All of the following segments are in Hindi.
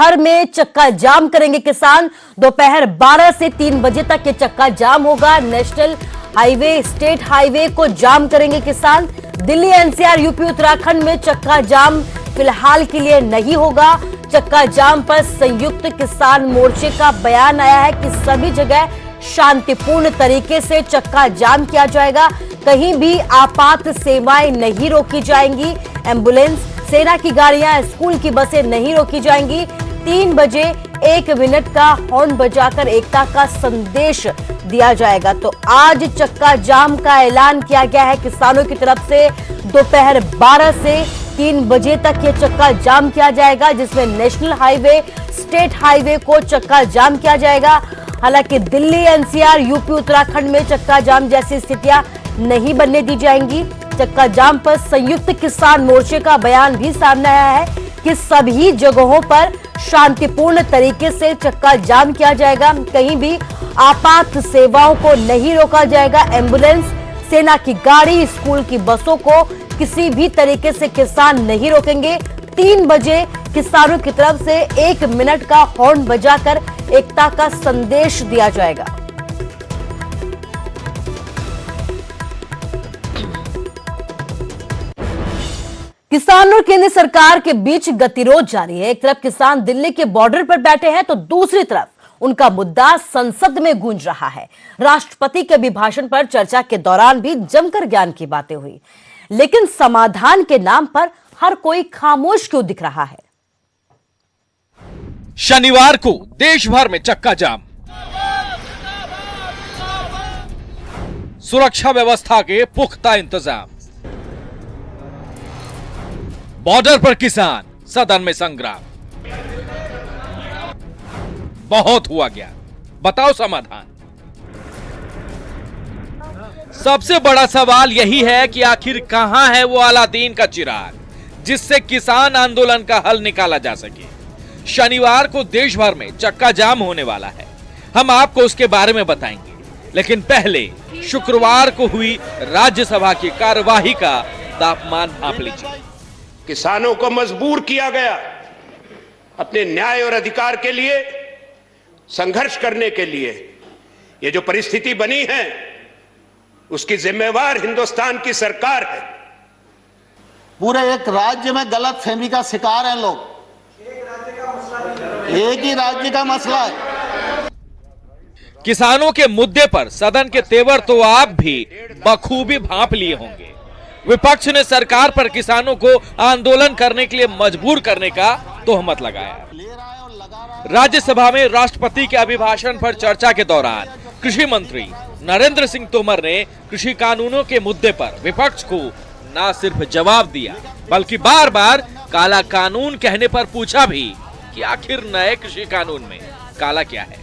भर में चक्का जाम करेंगे किसान। दोपहर 12 से 3 बजे तक ये चक्का जाम होगा। नेशनल हाईवे, स्टेट हाईवे को जाम करेंगे किसान। दिल्ली, एनसीआर, यूपी, उत्तराखंड में चक्का जाम फिलहाल के लिए नहीं होगा। चक्का जाम पर संयुक्त किसान मोर्चे का बयान आया है कि सभी जगह शांतिपूर्ण तरीके से चक्का जाम किया जाएगा। कहीं भी आपात सेवाएं नहीं रोकी जाएंगी। एम्बुलेंस, सेना की गाड़ियां, स्कूल की बसें नहीं रोकी जाएंगी। 3 बजे 1 मिनट का हॉर्न बजाकर एकता का संदेश दिया जाएगा। तो आज चक्का जाम का ऐलान किया गया है किसानों की तरफ से। दोपहर 12 से 3 बजे तक ये चक्का जाम किया जाएगा, जिसमें नेशनल हाईवे, स्टेट हाईवे को चक्का जाम किया जाएगा। हालांकि दिल्ली, एनसीआर, यूपी, उत्तराखंड में चक्का जाम जैसी स्थितियां नहीं बनने दी जाएंगी। चक्का जाम पर संयुक्त किसान मोर्चे का बयान भी सामने आया है कि सभी जगहों पर शांतिपूर्ण तरीके से चक्का जाम किया जाएगा। कहीं भी आपात सेवाओं को नहीं रोका जाएगा। एम्बुलेंस, सेना की गाड़ी, स्कूल की बसों को किसी भी तरीके से किसान नहीं रोकेंगे। 3 बजे किसानों की तरफ से 1 मिनट का हॉर्न बजाकर एकता का संदेश दिया जाएगा। किसान और केंद्र सरकार के बीच गतिरोध जारी है। एक तरफ किसान दिल्ली के बॉर्डर पर बैठे हैं तो दूसरी तरफ उनका मुद्दा संसद में गूंज रहा है। राष्ट्रपति के अभिभाषण पर चर्चा के दौरान भी जमकर ज्ञान की बातें हुई, लेकिन समाधान के नाम पर हर कोई खामोश क्यों दिख रहा है? शनिवार को देश भर में चक्का जाम। सुरक्षा व्यवस्था के पुख्ता इंतजाम। बॉर्डर पर किसान, सदन में संग्राम। बहुत हुआ गया, बताओ समाधान। सबसे बड़ा सवाल यही है कि आखिर कहां है वो अलादीन का चिराग, जिससे किसान आंदोलन का हल निकाला जा सके। शनिवार को देश भर में चक्का जाम होने वाला है, हम आपको उसके बारे में बताएंगे। लेकिन पहले शुक्रवार को हुई राज्यसभा की कार्यवाही का तापमान भांप लीजिए। किसानों को मजबूर किया गया अपने न्याय और अधिकार के लिए संघर्ष करने के लिए। ये जो परिस्थिति बनी है उसकी जिम्मेवार हिंदुस्तान की सरकार है। पूरे एक राज्य में गलत फहमी का शिकार हैं लोग। एक ही राज्य का मसला है। किसानों के मुद्दे पर सदन के तेवर तो आप भी बखूबी भांप लिए होंगे। विपक्ष ने सरकार पर किसानों को आंदोलन करने के लिए मजबूर करने का तोहमत लगाया। राज्यसभा में राष्ट्रपति के अभिभाषण पर चर्चा के दौरान कृषि मंत्री नरेंद्र सिंह तोमर ने कृषि कानूनों के मुद्दे पर विपक्ष को न सिर्फ जवाब दिया, बल्कि बार बार काला कानून कहने पर पूछा भी कि आखिर नए कृषि कानून में काला क्या है।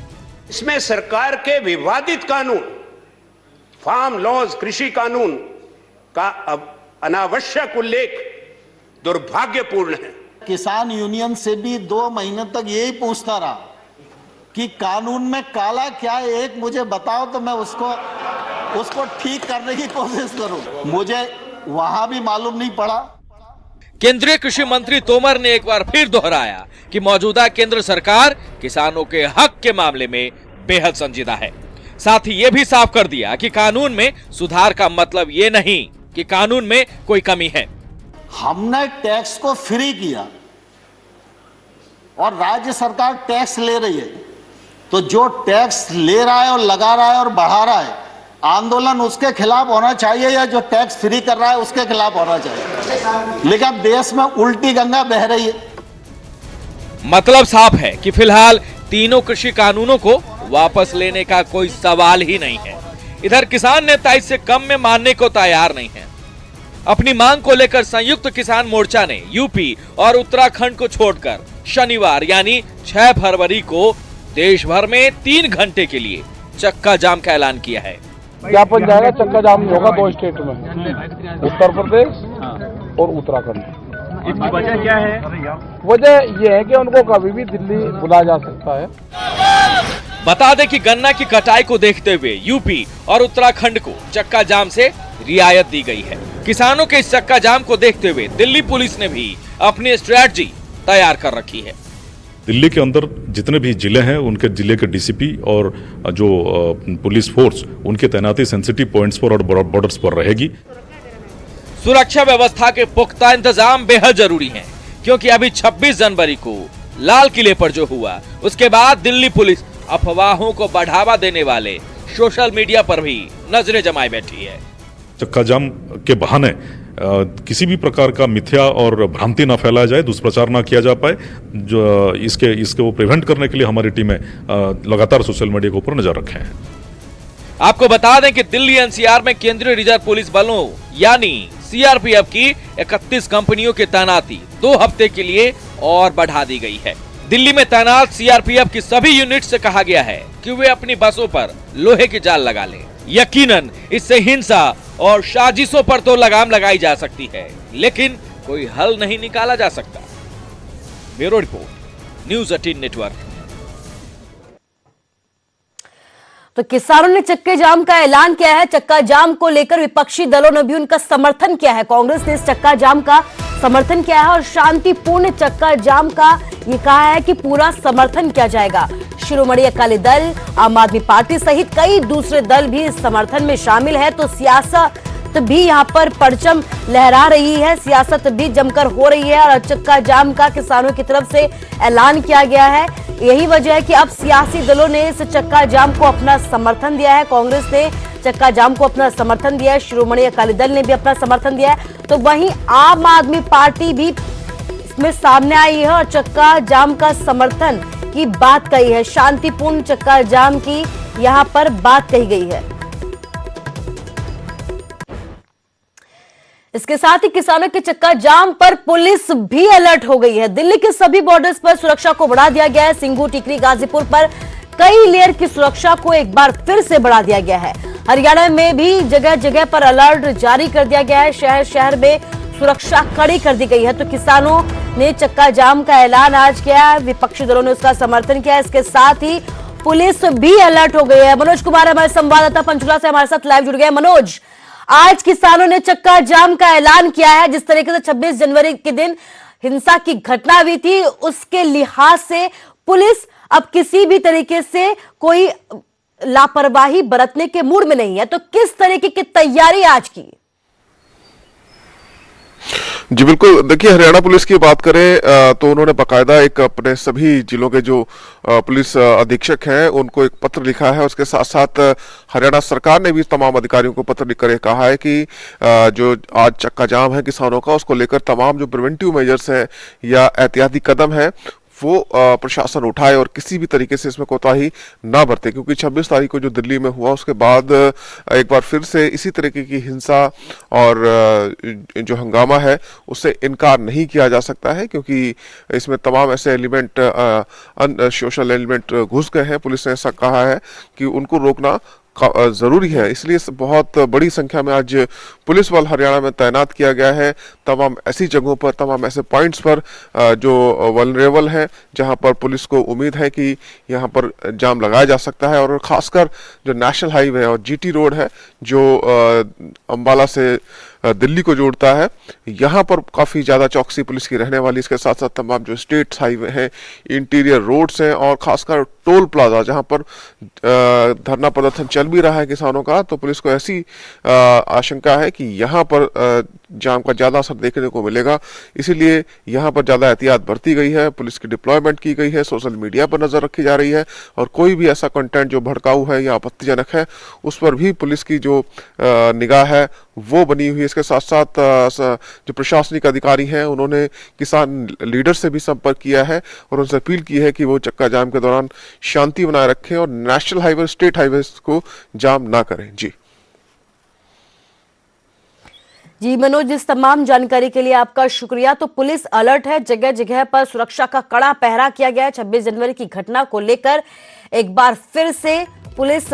इसमें सरकार के विवादित कानून, फार्म लॉज, कृषि कानून का अनावश्यक उल्लेख दुर्भाग्यपूर्ण है। किसान यूनियन से भी 2 महीने तक यही पूछता रहा कि कानून में काला क्या है, एक मुझे बताओ तो मैं उसको ठीक करने की कोशिश करूं। मुझे वहां भी मालूम नहीं पड़ा। केंद्रीय कृषि मंत्री तोमर ने एक बार फिर दोहराया कि मौजूदा केंद्र सरकार किसानों के हक के मामले में बेहद संजीदा है। साथ ही यह भी साफ कर दिया कि कानून में सुधार का मतलब ये नहीं कि कानून में कोई कमी है। हमने टैक्स को फ्री किया और राज्य सरकार टैक्स ले रही है, तो जो टैक्स ले रहा है और लगा रहा है और बढ़ा रहा है, आंदोलन उसके खिलाफ होना चाहिए या जो टैक्स फ्री कर रहा है उसके खिलाफ होना चाहिए। लेकिन देश में उल्टी गंगा बह रही है। मतलब साफ है कि फिलहाल तीनों कृषि कानूनों को वापस लेने का कोई सवाल ही नहीं है। इधर किसान नेता इससे कम में मानने को तैयार नहीं है। अपनी मांग को लेकर संयुक्त किसान मोर्चा ने यूपी और उत्तराखंड को छोड़कर शनिवार यानी 6 फरवरी को देश भर में 3 घंटे के लिए चक्का जाम का ऐलान किया है। ज्ञापन जाएगा, चक्का जाम होगा 2 स्टेट में, उत्तर प्रदेश और उत्तराखंड। इसकी वजह क्या है? वजह यह है कि उनको कभी भी दिल्ली बुलाया जा सकता है। बता दें कि गन्ना की कटाई को देखते हुए यूपी और उत्तराखंड को चक्का जाम से रियायत दी गई है। किसानों के इस चक्का जाम को देखते हुए दिल्ली पुलिस ने भी अपनी स्ट्रैटेजी तैयार कर रखी है। दिल्ली के अंदर जितने भी जिले हैं उनके जिले के डीसीपी और जो पुलिस फोर्स उनकी तैनाती सेंसिटिव पॉइंट्स पर और बॉर्डर्स पर रहेगी। सुरक्षा व्यवस्था के पुख्ता इंतजाम बेहद जरूरी हैं, क्योंकि अभी 26 जनवरी को लाल किले पर जो हुआ, उसके बाद दिल्ली पुलिस अफवाहों को बढ़ावा देने वाले सोशल मीडिया पर भी नजरें जमाए बैठी है। चक्का जाम के बहाने किसी भी प्रकार का मिथ्या और भ्रांति ना फैलाया जाए, दुष्प्रचार ना किया जा पाए, जो इसके वो प्रिवेंट करने के लिए हमारी टीमें लगातार सोशल मीडिया के ऊपर नजर रखे हैं। आपको बता दें कि दिल्ली एनसीआर में केंद्रीय रिजर्व पुलिस बलों यानी सीआरपीएफ की 31 कंपनियों की तैनाती 2 हफ्ते के लिए और बढ़ा दी गई है। दिल्ली में तैनात सीआरपीएफ की सभी यूनिट से कहा गया है कि वे अपनी बसों पर लोहे की जाल लगा लें। यकीनन इससे हिंसा और साजिशों पर तो लगाम लगाई जा सकती है, लेकिन कोई हल नहीं निकाला जा सकता। Bureau report, news 18 network. तो किसानों ने चक्के जाम का ऐलान किया है। चक्का जाम को लेकर विपक्षी दलों ने भी उनका समर्थन किया है। कांग्रेस ने इस चक्का जाम का समर्थन किया है और शांतिपूर्ण चक्का जाम का ये कहा है कि पूरा समर्थन किया जाएगा। शिरोमणि अकाली दल, आम आदमी पार्टी सहित कई दूसरे दल भी इस समर्थन में शामिल है। तो सियासत भी यहाँ पर परचम लहरा रही है, सियासत भी जमकर हो रही है और चक्का जाम का किसानों की तरफ से ऐलान किया गया है। यही वजह है कि अब सियासी दलों ने इस चक्का जाम को अपना समर्थन दिया है। कांग्रेस ने चक्का जाम को अपना समर्थन दिया है, शिरोमणि अकाली दल ने भी अपना समर्थन दिया है। तो वहीं आम आदमी पार्टी भी इसमें सामने आई है और चक्का जाम का समर्थन की बात कही है। शांतिपूर्ण चक्का जाम की यहां पर बात कही गई है। इसके साथ ही किसानों के चक्का जाम पर पुलिस भी अलर्ट हो गई है। दिल्ली के सभी बॉर्डर्स पर सुरक्षा को बढ़ा दिया गया है। सिंघू, टिकरी, गाजीपुर पर कई लेयर की सुरक्षा को एक बार फिर से बढ़ा दिया गया है। हरियाणा में भी जगह जगह पर अलर्ट जारी कर दिया गया है। शहर शहर में सुरक्षा कड़ी कर दी गई है। तो किसानों ने चक्का जाम का ऐलान आज किया है, विपक्षी दलों ने उसका समर्थन किया है। इसके साथ ही पुलिस भी अलर्ट हो गई है। मनोज कुमार हमारे संवाददाता पंचकुला से हमारे साथ लाइव जुड़ गए। मनोज, आज किसानों ने चक्का जाम का ऐलान किया है। जिस तरीके से 26 जनवरी के दिन हिंसा की घटना हुई थी, उसके लिहाज से पुलिस अब किसी भी तरीके से कोई लापरवाही बरतने के मूड में नहीं है। तो किस तरीके की तैयारी आज की? जी बिल्कुल, देखिए हरियाणा पुलिस की बात करें तो उन्होंने बाकायदा एक अपने सभी जिलों के जो पुलिस अधीक्षक हैं उनको एक पत्र लिखा है। उसके साथ साथ हरियाणा सरकार ने भी तमाम अधिकारियों को पत्र लिखकर कहा है कि जो आज चक्का जाम है किसानों का, उसको लेकर तमाम जो प्रिवेंटिव मेजर्स हैं या एहतियाती कदम है वो प्रशासन उठाए और किसी भी तरीके से इसमें कोताही ना बरते, क्योंकि 26 तारीख को जो दिल्ली में हुआ उसके बाद एक बार फिर से इसी तरीके की हिंसा और जो हंगामा है उससे इनकार नहीं किया जा सकता है, क्योंकि इसमें तमाम ऐसे एलिमेंट सोशल एलिमेंट घुस गए हैं। पुलिस ने ऐसा कहा है कि उनको रोकना जरूरी है, इसलिए बहुत बड़ी संख्या में आज पुलिस बल हरियाणा में तैनात किया गया है। तमाम ऐसी जगहों पर, तमाम ऐसे पॉइंट्स पर जो वल्नरेबल हैं, जहां पर पुलिस को उम्मीद है कि यहां पर जाम लगाया जा सकता है। और खासकर जो नेशनल हाईवे और जीटी रोड है जो अंबाला से दिल्ली को जोड़ता है, यहाँ पर काफी ज्यादा चौकसी पुलिस की रहने वाली। इसके साथ साथ तमाम जो स्टेट हाईवे हैं, इंटीरियर रोड्स हैं और खासकर टोल प्लाजा जहां पर धरना प्रदर्शन चल भी रहा है किसानों का, तो पुलिस को ऐसी आशंका है कि यहाँ पर जाम का ज्यादा असर देखने को मिलेगा। इसीलिए यहाँ पर ज्यादा एहतियात बरती गई है, पुलिस की डिप्लॉयमेंट की गई है, सोशल मीडिया पर नजर रखी जा रही है और कोई भी ऐसा कंटेंट जो भड़काऊ है या आपत्तिजनक है उस पर भी पुलिस की जो निगाह है वो बनी हुई है। इसके साथ साथ जो प्रशासनिक अधिकारी हैं उन्होंने किसान लीडर से भी संपर्क किया है और उनसे अपील की है कि वो चक्का जाम के दौरान शांति बनाए रखें और नेशनल हाईवे, स्टेट हाईवे को जाम ना करें। जी मनोज, इस तमाम जानकारी के लिए आपका शुक्रिया। तो पुलिस अलर्ट है, जगह जगह पर सुरक्षा का कड़ा पहरा किया गया है। 26 जनवरी की घटना को लेकर एक बार फिर से पुलिस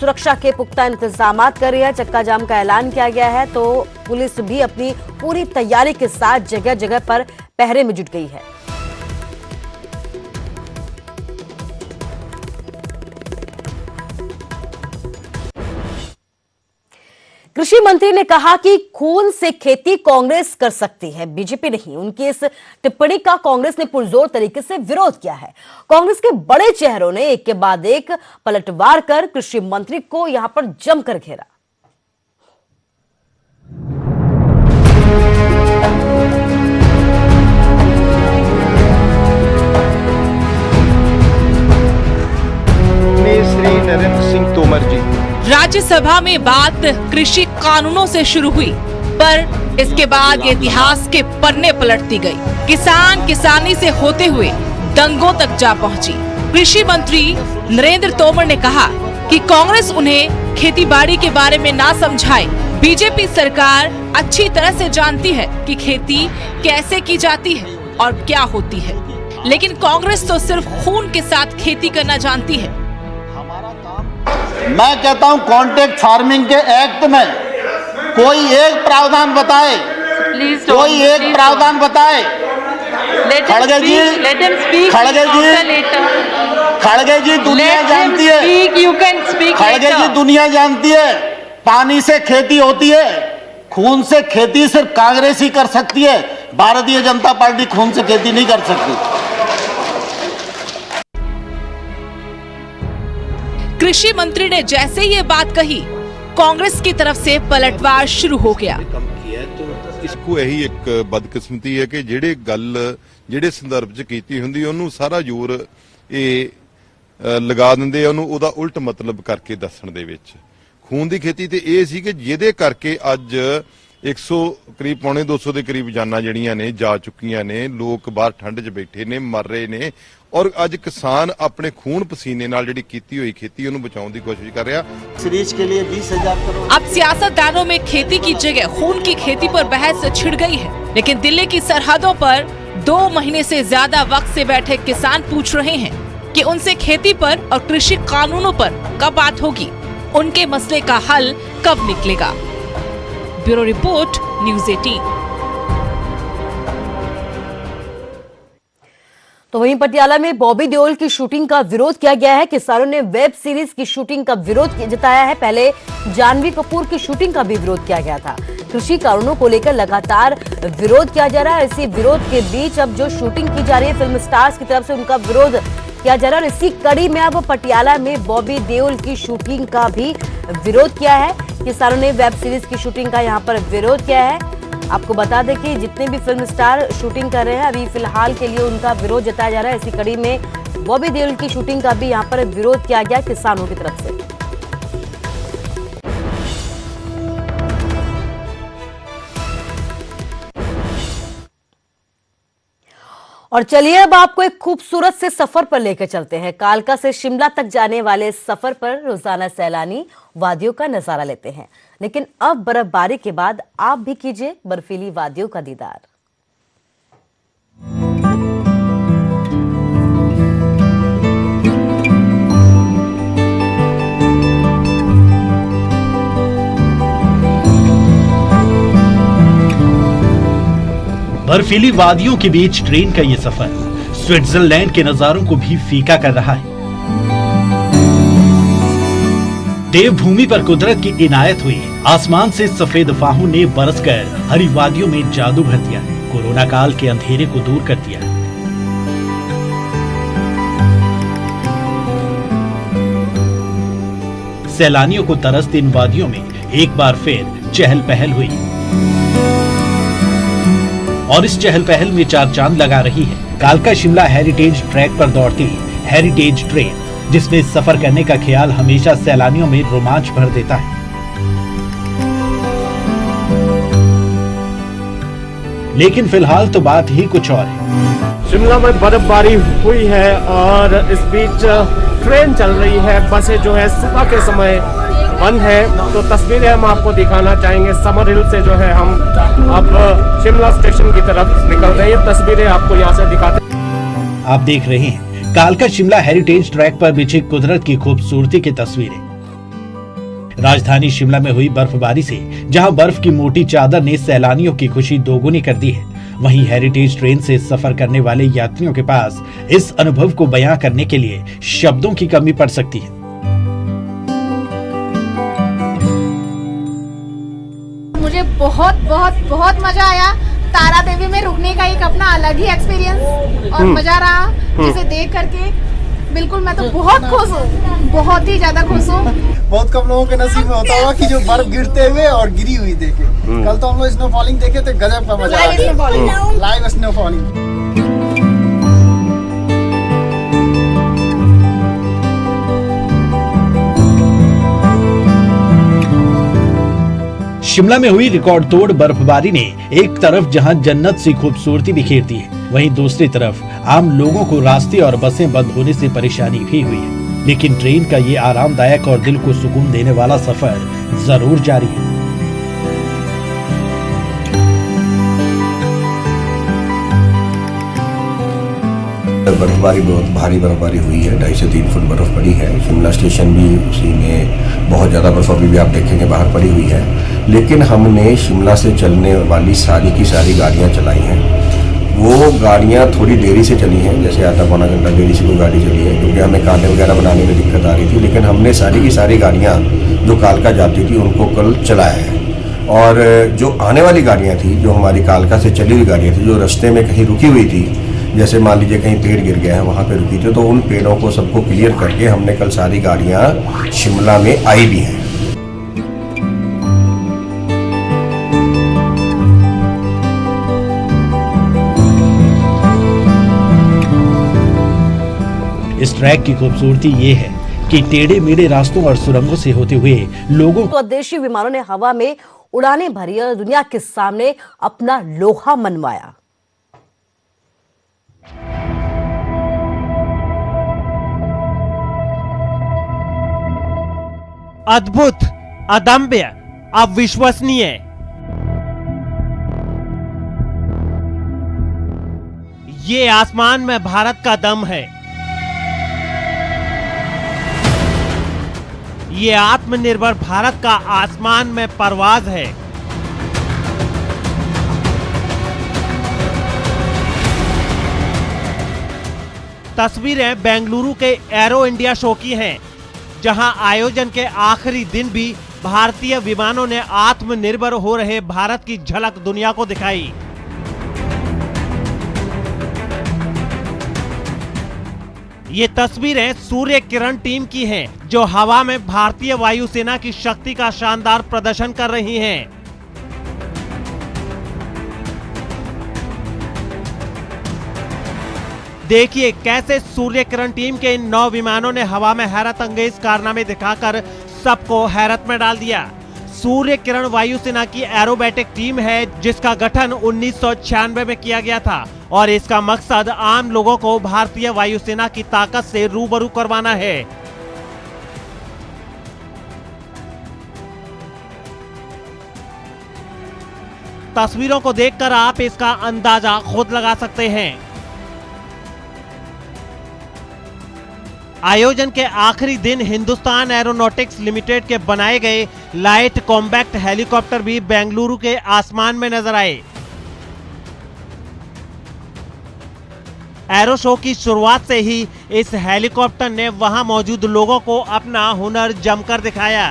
सुरक्षा के पुख्ता इंतजाम कर रही है। चक्का जाम का ऐलान किया गया है तो पुलिस भी अपनी पूरी तैयारी के साथ जगह जगह पर पहरे में जुट गई है। कृषि मंत्री ने कहा कि खून से खेती कांग्रेस कर सकती है, बीजेपी नहीं। उनकी इस टिप्पणी का कांग्रेस ने पुरजोर तरीके से विरोध किया है। कांग्रेस के बड़े चेहरों ने एक के बाद एक पलटवार कर कृषि मंत्री को यहां पर जमकर घेरा। श्री नरेंद्र सिंह तोमर जी। राज्यसभा में बात कृषि कानूनों से शुरू हुई, पर इसके बाद इतिहास के पन्ने पलटती गई। किसान किसानी से होते हुए दंगों तक जा पहुंची। कृषि मंत्री नरेंद्र तोमर ने कहा कि कांग्रेस उन्हें खेतीबाड़ी के बारे में ना समझाए। बीजेपी सरकार अच्छी तरह से जानती है कि खेती कैसे की जाती है और क्या होती है, लेकिन कांग्रेस तो सिर्फ खून के साथ खेती करना जानती है। मैं कहता हूं कॉन्ट्रैक्ट फार्मिंग के एक्ट में कोई एक प्रावधान बताए, कोई एक प्रावधान बताए। खड़गे जी, खड़गे जी दुनिया जानती है, खड़गे जी दुनिया जानती है, पानी से खेती होती है, खून से खेती सिर्फ कांग्रेस ही कर सकती है। भारतीय जनता पार्टी खून से खेती नहीं कर सकती। कृषि मंत्री ने जैसे ये बात कही, कांग्रेस की तरफ से पलटवार शुरू हो गया। इसको यही एक बदकिस्मती है कि ਜਿਹੜੇ ਸੰਦਰਭ ਚ ਕੀਤੀ ਹੁੰਦੀ ਉਹਨੂੰ ਸਾਰਾ ਜ਼ੋਰ ਇਹ ਲਗਾ ਦਿੰਦੇ ਆ, ਉਹਨੂੰ ਉਹਦਾ ਉਲਟ ਮਤਲਬ ਕਰਕੇ ਦੱਸਣ ਦੇ ਵਿੱਚ। ਖੂਨ ਦੀ ਖੇਤੀ ਤੇ ਇਹ ਸੀ ਕਿ ਜਿਹਦੇ ਕਰਕੇ ਅੱਜ 100 ਕਰੀਬ ਪੌਣੇ 200 ਦੇ ਕਰੀਬ ਜਾਨਾਂ ਜਿਹੜੀਆਂ ਨੇ ਜਾ ਚੁੱਕੀਆਂ ਨੇ, ਲੋਕ ਬਾਹਰ ਠੰਡ 'ਚ ਬੈਠੇ ਨੇ, ਮਰ ਰਹੇ ਨੇ, और आज किसान अपने खून पसीने नाल जिहड़ी कीती हुई खेती उन्हें बचाने की कोशिश कर रहा। सीरीज के लिए 20,000 करोड़। अब सियासतदानों में खेती की जगह खून की खेती पर बहस छिड़ गई है, लेकिन दिल्ली की सरहदों पर 2 महीने से ज्यादा वक्त से बैठे किसान पूछ रहे हैं कि उनसे खेती पर और कृषि कानूनों पर कब बात होगी, उनके मसले का हल कब निकलेगा। Bureau report, news 18। तो वहीं पटियाला में बॉबी देओल की शूटिंग का विरोध किया गया है। किसानों ने वेब सीरीज की शूटिंग का विरोध जताया है। पहले जानवी कपूर की शूटिंग का भी विरोध किया गया था। कृषि कानूनों को लेकर लगातार विरोध किया जा रहा है। इसी विरोध के बीच अब जो शूटिंग की जा रही है फिल्म स्टार्स की तरफ से, उनका विरोध किया जा रहा है। और इसी कड़ी में अब पटियाला में बॉबी देओल की शूटिंग का भी विरोध किया है। किसानों ने वेब सीरीज की शूटिंग का यहाँ पर विरोध किया है। आपको बता दें कि जितने भी फिल्म स्टार शूटिंग कर रहे हैं अभी फिलहाल के लिए उनका विरोध जताया जा रहा है। इसी कड़ी में बॉबी देओल की शूटिंग का भी यहां पर विरोध किया गया किसानों की तरफ से। और चलिए अब आपको एक खूबसूरत से सफर पर लेकर चलते हैं। कालका से शिमला तक जाने वाले इस सफर पर रोजाना सैलानी वादियों का नजारा लेते हैं, लेकिन अब बर्फबारी के बाद आप भी कीजिए बर्फीली वादियों का दीदार। बर्फीली वादियों के बीच ट्रेन का ये सफर स्विट्जरलैंड के नजारों को भी फीका कर रहा है। देवभूमि पर कुदरत की इनायत हुई। आसमान से सफेद फाहों ने बरसकर हरी वादियों में जादू भर दिया है, कोरोना काल के अंधेरे को दूर कर दिया है। सैलानियों को तरसती इन वादियों में एक बार फिर चहल पहल हुई और इस चहल पहल में चार चांद लगा रही है कालका शिमला हेरिटेज ट्रैक पर दौड़ती हेरिटेज ट्रेन, जिसमें सफर करने का ख्याल हमेशा सैलानियों में रोमांच भर देता है। लेकिन फिलहाल तो बात ही कुछ और है। शिमला में बर्फबारी हुई है और इस बीच ट्रेन चल रही है। बसें जो है सुबह के समय बंद है, तो तस्वीरें हम आपको दिखाना चाहेंगे। समर हिल से जो है हम अब शिमला स्टेशन की तरफ निकल रहे हैं। तस्वीरें आपको यहाँ से दिखाते हैं। आप देख रहे हैं कालका शिमला हेरिटेज ट्रैक पर बिछी कुदरत की खूबसूरती की तस्वीरें। राजधानी शिमला में हुई बर्फबारी से जहां बर्फ की मोटी चादर ने सैलानियों की खुशी दोगुनी कर दी है, वहीं हेरिटेज ट्रेन से सफर करने वाले यात्रियों के पास इस अनुभव को बयां करने के लिए शब्दों की कमी पड़ सकती है। बहुत बहुत बहुत मजा आया। तारा देवी में रुकने का एक अपना अलग ही एक्सपीरियंस और मजा रहा, जिसे देख करके बिल्कुल मैं तो बहुत खुश हूँ, बहुत ही ज्यादा खुश हूँ। बहुत कम लोगों के नसीब में होता होगा कि जो बर्फ गिरते हुए और गिरी हुई देखे। कल तो हम लोग स्नो फॉलिंग देखे थे, गजब का मजा आया, लाइव स्नो फॉलिंग। शिमला में हुई रिकॉर्ड तोड़ बर्फबारी ने एक तरफ जहां जन्नत सी खूबसूरती बिखेर दी है, वहीं दूसरी तरफ आम लोगों को रास्ते और बसें बंद होने से परेशानी भी हुई है। लेकिन ट्रेन का ये आरामदायक और दिल को सुकून देने वाला सफर जरूर जारी है। बर्फबारी बहुत भारी बर्फबारी हुई है, 2.5 से 3 फुट बर्फ पड़ी है। शिमला स्टेशन भी उसी में बहुत ज़्यादा बर्फ अभी भी आप देखेंगे बाहर पड़ी हुई है। लेकिन हमने शिमला से चलने वाली सारी की सारी गाड़ियाँ चलाई हैं। वो गाड़ियाँ थोड़ी देरी से चली हैं, जैसे आधा पौना घंटा देरी से कोई गाड़ी चली है, क्योंकि हमें कांटे वगैरह बनाने में दिक्कत आ रही थी। लेकिन हमने सारी की सारी गाड़ियाँ जो कालका जाती थी उनको कल चलाया है। और जो आने वाली गाड़ियाँ थी, जो हमारी कालका से चली हुई गाड़ियाँ थी, जो रास्ते में कहीं रुकी हुई थी, जैसे मान लीजिए कहीं पेड़ गिर गया है वहाँ पे रुकी थी, तो उन पेड़ों को सबको क्लियर करके हमने कल सारी गाड़ियाँ शिमला में आई भी हैं। इस ट्रैक की खूबसूरती ये है कि टेढ़े मेढ़े रास्तों और सुरंगों से होते हुए लोगों स्वदेशी विमानों ने हवा में उड़ानें भरी और दुनिया के सामने अपना लोहा मनवाया। अद्भुत, अदम्य, अविश्वसनीय। ये आसमान में भारत का दम है। ये आत्मनिर्भर भारत का आसमान में परवाज है। तस्वीरें बेंगलुरु के एरो इंडिया शो की हैं, जहां आयोजन के आखिरी दिन भी भारतीय विमानों ने आत्मनिर्भर हो रहे भारत की झलक दुनिया को दिखाई। ये तस्वीरें सूर्य किरण टीम की हैं, जो हवा में भारतीय वायुसेना की शक्ति का शानदार प्रदर्शन कर रही हैं। देखिए कैसे सूर्य किरण टीम के इन 9 विमानों ने हवा में हैरत अंगेज कारनामे दिखाकर सबको हैरत में डाल दिया। सूर्य किरण वायुसेना की एरोबैटिक टीम है, जिसका गठन 1996 में किया गया था और इसका मकसद आम लोगों को भारतीय वायुसेना की ताकत से रूबरू करवाना है। तस्वीरों को देखकर आप इसका अंदाजा खुद लगा सकते हैं। आयोजन के आखिरी दिन हिंदुस्तान एरोनॉटिक्स लिमिटेड के बनाए गए लाइट कॉम्बैक्ट हेलीकॉप्टर भी बेंगलुरु के आसमान में नजर आए। एरो शो की शुरुआत से ही इस हेलीकॉप्टर ने वहां मौजूद लोगों को अपना हुनर जमकर दिखाया।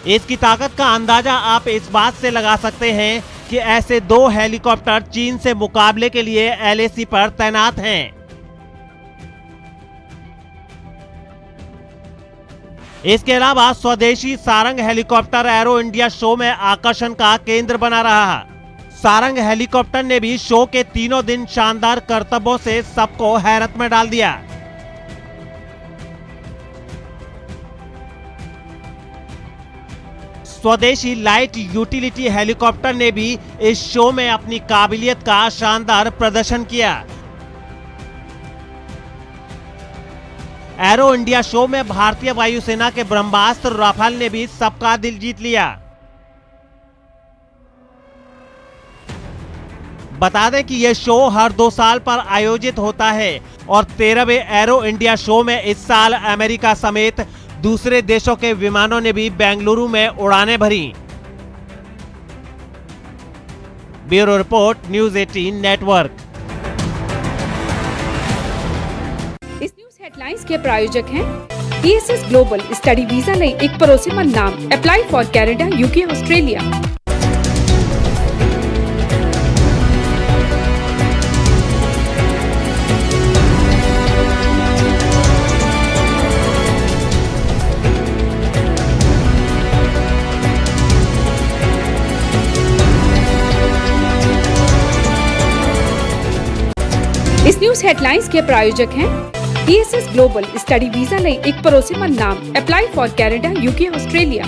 इसकी ताकत का अंदाजा आप इस बात से लगा सकते हैं कि ऐसे 2 हेलीकॉप्टर चीन से मुकाबले के लिए LAC पर तैनात हैं। इसके अलावा स्वदेशी Sarang helicopter arrow India show में आकर्षण का केंद्र बना रहा। सारंग हेलीकॉप्टर ने भी शो के तीनों दिन शानदार करतबों से सबको हैरत में डाल दिया। स्वदेशी लाइट यूटिलिटी हेलीकॉप्टर ने भी इस शो में अपनी काबिलियत का शानदार प्रदर्शन किया। एरो इंडिया शो में भारतीय वायुसेना के ब्रह्मास्त्र राफेल ने भी सबका दिल जीत लिया। बता दें कि यह शो हर 2 साल पर आयोजित होता है और 13वें एरो इंडिया शो में इस साल अमेरिका समेत दूसरे देशों के विमानों ने भी बेंगलुरु में उड़ानें भरी। Bureau report, news 18 network. इस न्यूज़ हेडलाइंस के प्रायोजक हैं ESS ग्लोबल स्टडी वीजा ਲਈ ਇੱਕ ਭਰੋਸੇਮੰਦ ਨਾਮ apply for Canada UK Australia. इस न्यूज हेडलाइंस के प्रायोजक हैं ESS ग्लोबल स्टडी वीजा ਲਈ ਇੱਕ ਭਰੋਸੇਮੰਦ ਨਾਮ apply for Canada UK Australia.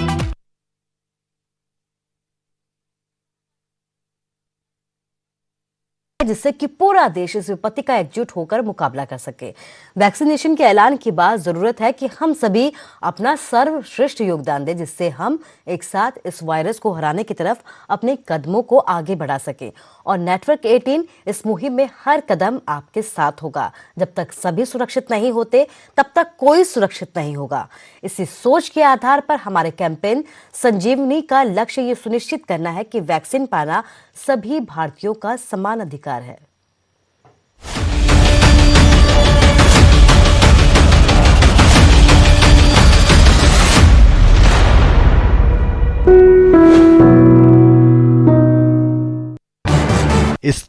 जिससे कि पूरा देश इस विपत्ति का एकजुट होकर मुकाबला कर सके। वैक्सीनेशन के ऐलान के बाद जरूरत है कि हम सभी अपना सर्वश्रेष्ठ योगदान दें, जिससे हम एक साथ इस वायरस को हराने की तरफ अपने कदमों को आगे बढ़ा सकें। और नेटवर्क 18 इस मुहिम में हर कदम आपके साथ होगा। जब तक सभी सुरक्षित नहीं होते तब तक कोई सुरक्षित नहीं होगा। इसी सोच के आधार पर हमारे कैंपेन संजीवनी का लक्ष्य ये सुनिश्चित करना है कि वैक्सीन पाना सभी भारतीयों का समान अधिकार है। इस